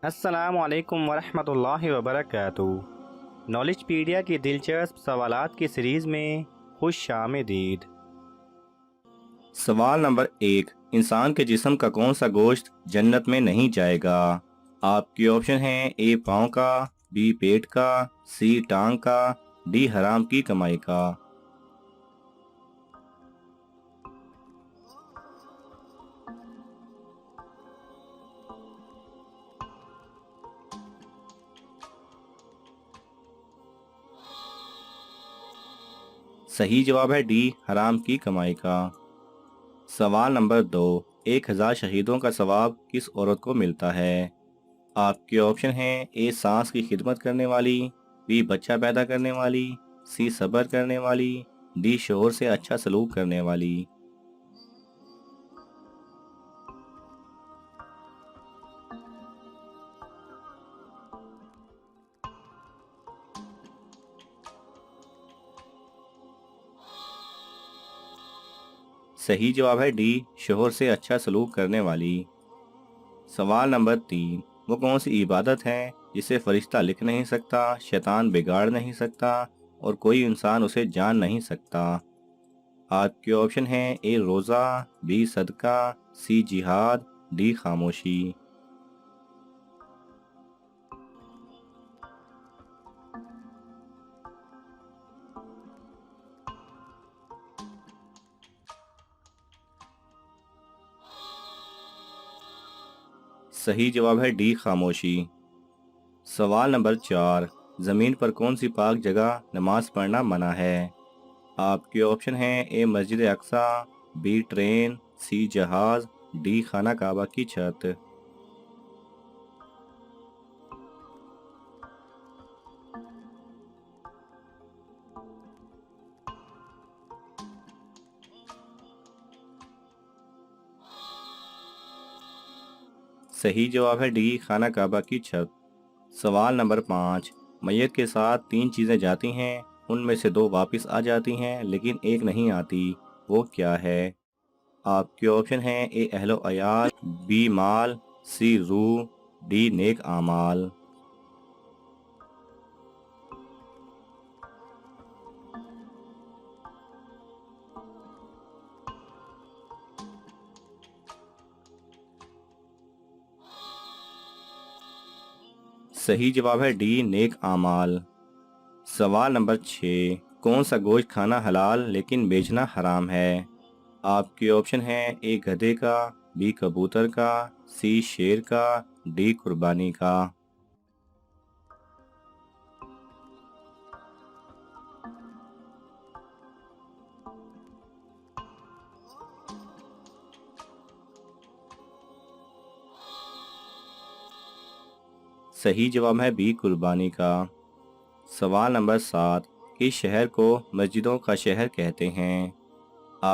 السلام علیکم ورحمۃ اللہ وبرکاتہ۔ نالج پیڈیا کی دلچسپ سوالات کی سیریز میں خوش آمدید۔ سوال نمبر 1، انسان کے جسم کا کون سا گوشت جنت میں نہیں جائے گا؟ آپ کے آپشن ہیں: اے پاؤں کا، بی پیٹ کا، سی ٹانگ کا، ڈی حرام کی کمائی کا۔ صحیح جواب ہے ڈی، حرام کی کمائی کا۔ سوال نمبر 2، 1000 شہیدوں کا ثواب کس عورت کو ملتا ہے؟ آپ کے آپشن ہیں: اے سانس کی خدمت کرنے والی، بی بچہ پیدا کرنے والی، سی صبر کرنے والی، ڈی شوہر سے اچھا سلوک کرنے والی۔ صحیح جواب ہے ڈی، شوہر سے اچھا سلوک کرنے والی۔ سوال نمبر 3، وہ کون سی عبادت ہے جسے فرشتہ لکھ نہیں سکتا، شیطان بگاڑ نہیں سکتا اور کوئی انسان اسے جان نہیں سکتا؟ آپ کے آپشن ہیں: اے روزہ، بی صدقہ، سی جہاد، ڈی خاموشی۔ صحیح جواب ہے ڈی خاموشی۔ سوال نمبر 4، زمین پر کون سی پاک جگہ نماز پڑھنا منع ہے؟ آپ کے آپشن ہیں: اے مسجد اقصیٰ، بی ٹرین، سی جہاز، ڈی خانہ کعبہ کی چھت۔ صحیح جواب ہے ڈی، خانہ کعبہ کی چھت۔ سوال نمبر 5، میت کے ساتھ 3 چیزیں جاتی ہیں، ان میں سے 2 واپس آ جاتی ہیں لیکن ایک نہیں آتی، وہ کیا ہے؟ آپ کے آپشن ہیں: اے اہل و عیال، بی مال، سی روح، ڈی نیک اعمال۔ صحیح جواب ہے ڈی نیک اعمال۔ سوال نمبر 6، کون سا گوشت کھانا حلال لیکن بیچنا حرام ہے؟ آپ کے آپشن ہیں: اے گدھے کا، بی کبوتر کا، سی شیر کا، ڈی قربانی کا۔ صحیح جواب ہے بی قربانی کا۔ سوال نمبر 7، کس شہر کو مسجدوں کا شہر کہتے ہیں؟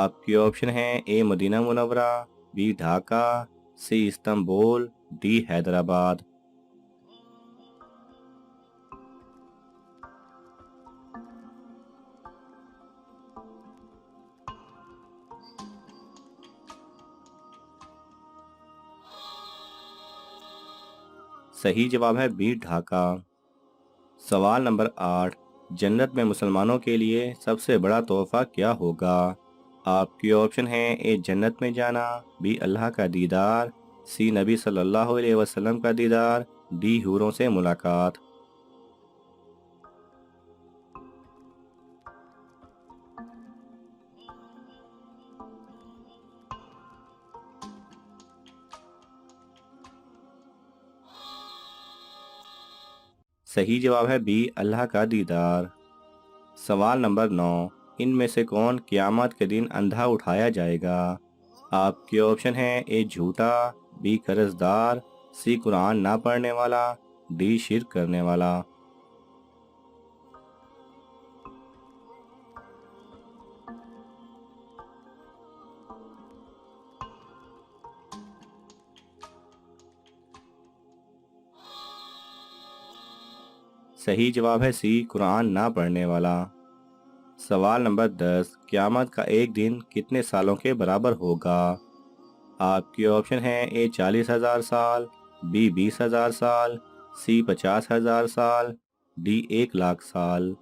آپ کے آپشن ہیں: A Medina Munawwara, B Dhaka, C Istanbul, D Hyderabad. صحیح جواب ہے بی ڈھاکہ۔ سوال نمبر 8، جنت میں مسلمانوں کے لیے سب سے بڑا تحفہ کیا ہوگا؟ آپ کے آپشن ہیں: اے جنت میں جانا، بی اللہ کا دیدار، سی نبی صلی اللہ علیہ وسلم کا دیدار، ڈی حوروں سے ملاقات۔ صحیح جواب ہے بی اللہ کا دیدار۔ سوال نمبر 9، ان میں سے کون قیامت کے دن اندھا اٹھایا جائے گا؟ آپ کے آپشن ہیں: اے جھوٹا، بی قرض دار، سی قرآن نہ پڑھنے والا، ڈی شرک کرنے والا۔ صحیح جواب ہے سی قرآن نہ پڑھنے والا۔ سوال نمبر 10، قیامت کا ایک دن کتنے سالوں کے برابر ہوگا؟ آپ کے آپشن ہیں: اے 40,000 سال، بی 20,000 سال، سی 50,000 سال، ڈی 1,00,000 سال۔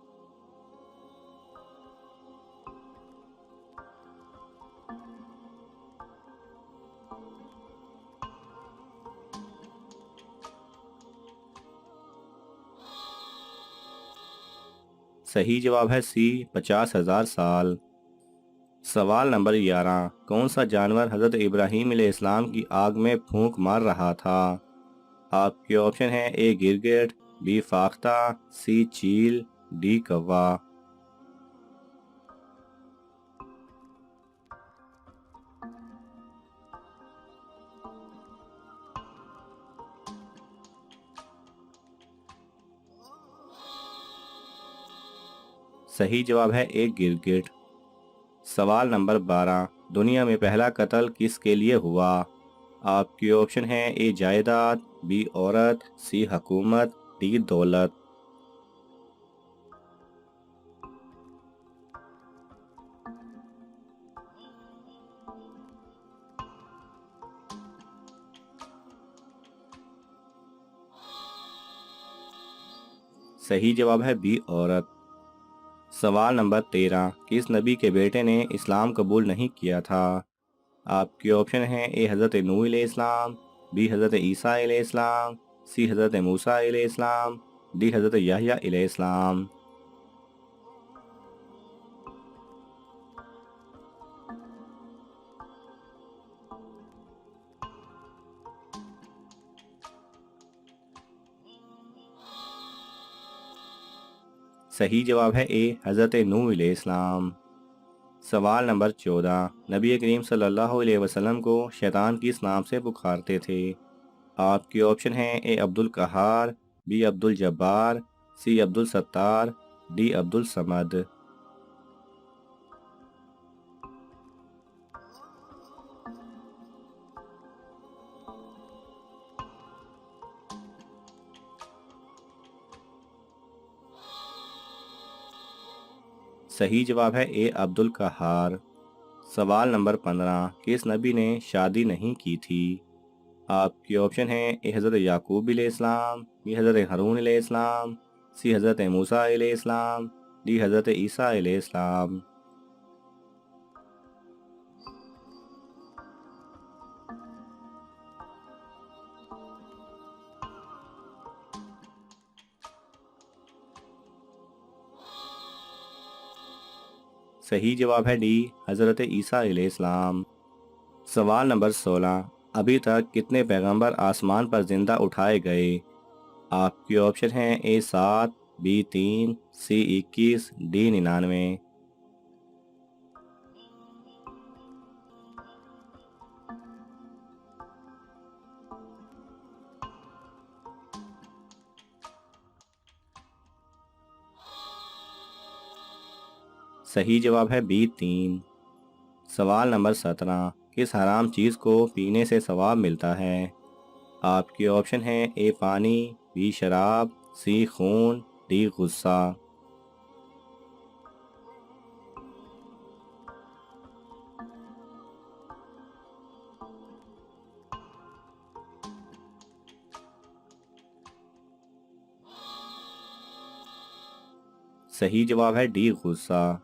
صحیح جواب ہے سی 50,000 سال۔ سوال نمبر 11، کون سا جانور حضرت ابراہیم علیہ السلام کی آگ میں پھونک مار رہا تھا؟ آپ کے آپشن ہیں اے گرگٹ، بی فاختہ، سی چیل، ڈی کوا۔ صحیح جواب ہے اے گرگٹ۔ سوال نمبر 12، دنیا میں پہلا قتل کس کے لیے ہوا؟ آپ کے آپشن ہیں اے جائیداد، بی عورت، سی حکومت، ڈی دولت۔ صحیح جواب ہے بی عورت۔ سوال نمبر 13، کس نبی کے بیٹے نے اسلام قبول نہیں کیا تھا؟ آپ کے آپشن ہیں اے حضرت نوح علیہ السلام، بی حضرت عیسیٰ علیہ السلام، سی حضرت موسیٰ علیہ السلام، ڈی حضرت یحییٰ علیہ السلام۔ صحیح جواب ہے اے حضرت نوح علیہ السلام۔ سوال نمبر 14، نبی کریم صلی اللہ علیہ وسلم کو شیطان کس نام سے پکارتے تھے؟ آپ کے آپشن ہیں اے عبد القہار، be Abdul الجبار، C Abdul Sattar, D عبد الصمد۔ صحیح جواب ہے اے عبد القہار۔ سوال نمبر 15، کس نبی نے شادی نہیں کی تھی؟ آپ کے آپشن ہیں اے حضرت یعقوب علیہ السلام، بی حضرت ہارون علیہ السلام، سی حضرت موسیٰ علیہ السلام، ڈی حضرت عیسیٰ علیہ السلام۔ صحیح جواب ہے ڈی حضرت عیسیٰ علیہ السلام۔ سوال نمبر 16، ابھی تک کتنے پیغمبر آسمان پر زندہ اٹھائے گئے؟ آپ کے آپشن ہیں اے 7، بی 3، سی 21، ڈی 99۔ صحیح جواب ہے بی 3۔ سوال نمبر 17، کس حرام چیز کو پینے سے ثواب ملتا ہے؟ آپ کے آپشن ہیں اے پانی، بی شراب، سی خون، ڈی غصہ۔ صحیح جواب ہے ڈی غصہ۔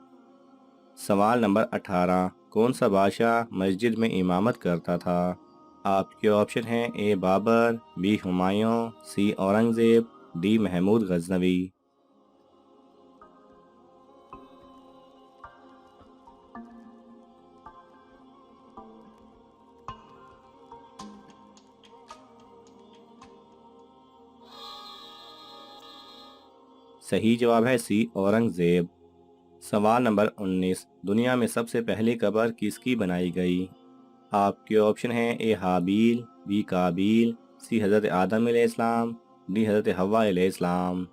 سوال نمبر 18، کون سا بادشاہ مسجد میں امامت کرتا تھا؟ آپ کے آپشن ہیں A Babur, B Humayun, C Aurangzeb, D Mahmud Ghaznavi. صحیح جواب ہے سی اورنگزیب۔ سوال نمبر 19، دنیا میں سب سے پہلی قبر کس کی بنائی گئی؟ آپ کے آپشن ہیں اے حابیل، بی قابیل، سی حضرت آدم علیہ السلام، ڈی حضرت حوا علیہ السلام۔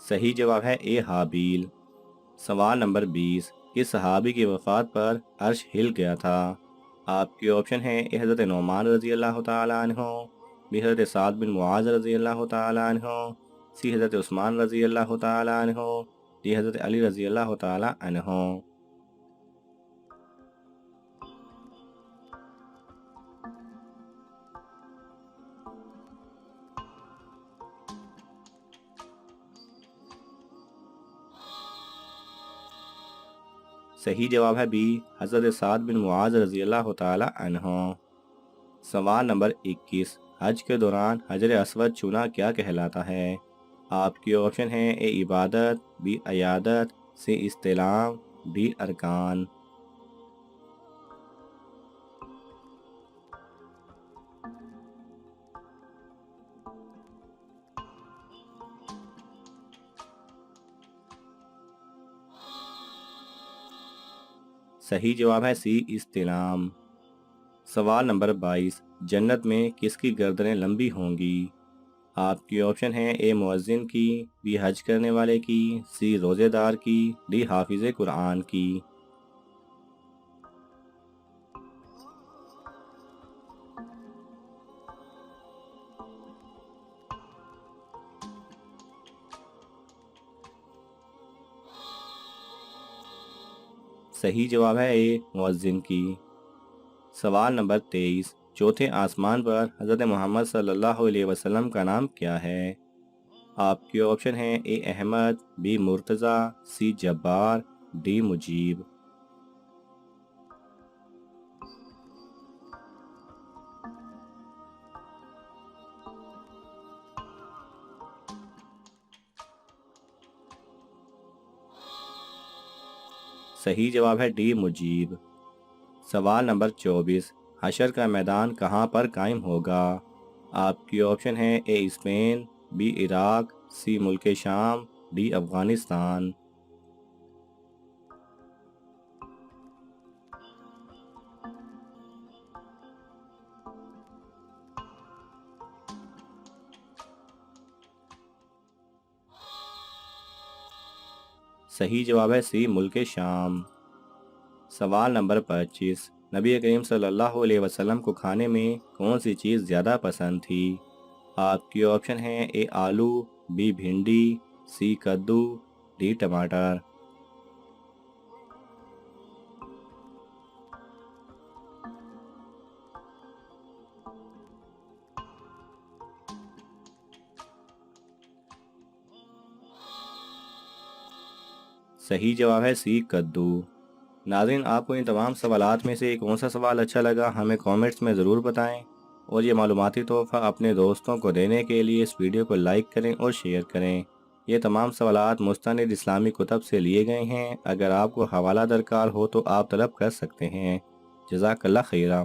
صحیح جواب ہے اے حابیل۔ سوال نمبر 20، کس صحابی کی وفات پر عرش ہل گیا تھا؟ آپ کے آپشن ہیں اے حضرت نعمان رضی اللہ تعالیٰ عنہ، بی حضرت سعد بن معاذ رضی اللہ تعالیٰ عنہ، سی حضرت عثمان رضی اللہ تعالیٰ عنہ، دی حضرت علی رضی اللہ تعالیٰ عنہ۔ صحیح جواب ہے بی حضرت سعد بن معاذ رضی اللہ تعالیٰ عنہ۔ سوال نمبر 21، حج کے دوران حجر اسود چھونا کیا کہلاتا ہے؟ آپ کی آپشن ہیں اے عبادت، بی عیادت، سی استلام، ڈی ارکان۔ صحیح جواب ہے سی استلام۔ سوال نمبر 22، جنت میں کس کی گردنیں لمبی ہوں گی؟ آپ کی آپشن ہیں اے مؤذن کی، بی حج کرنے والے کی، سی روزے دار کی، ڈی حافظ قرآن کی۔ صحیح جواب ہے اے مؤذن کی۔ سوال نمبر 23، چوتھے آسمان پر حضرت محمد صلی اللہ علیہ وسلم کا نام کیا ہے؟ آپ کی آپشن ہیں A Ahmad, B Murtaza, C Jabbar, D Mujib. صحیح جواب ہے ڈی مجیب۔ سوال نمبر 24، حشر کا میدان کہاں پر قائم ہوگا؟ آپ کی آپشن ہے اے اسپین، بی عراق، سی ملک شام، ڈی افغانستان۔ صحیح جواب ہے سی ملک شام۔ سوال نمبر 25، نبی کریم صلی اللہ علیہ وسلم کو کھانے میں کون سی چیز زیادہ پسند تھی؟ آپ کی آپشن ہیں اے آلو، بی بھنڈی، سی کدو، ڈی ٹماٹر۔ صحیح جواب ہے سی کدو۔ ناظرین، آپ کو ان تمام سوالات میں سے کون سا سوال اچھا لگا ہمیں کامنٹس میں ضرور بتائیں، اور یہ معلوماتی تحفہ اپنے دوستوں کو دینے کے لیے اس ویڈیو کو لائک کریں اور شیئر کریں۔ یہ تمام سوالات مستند اسلامی کتب سے لیے گئے ہیں۔ اگر آپ کو حوالہ درکار ہو تو آپ طلب کر سکتے ہیں۔ جزاک اللہ خیرہ۔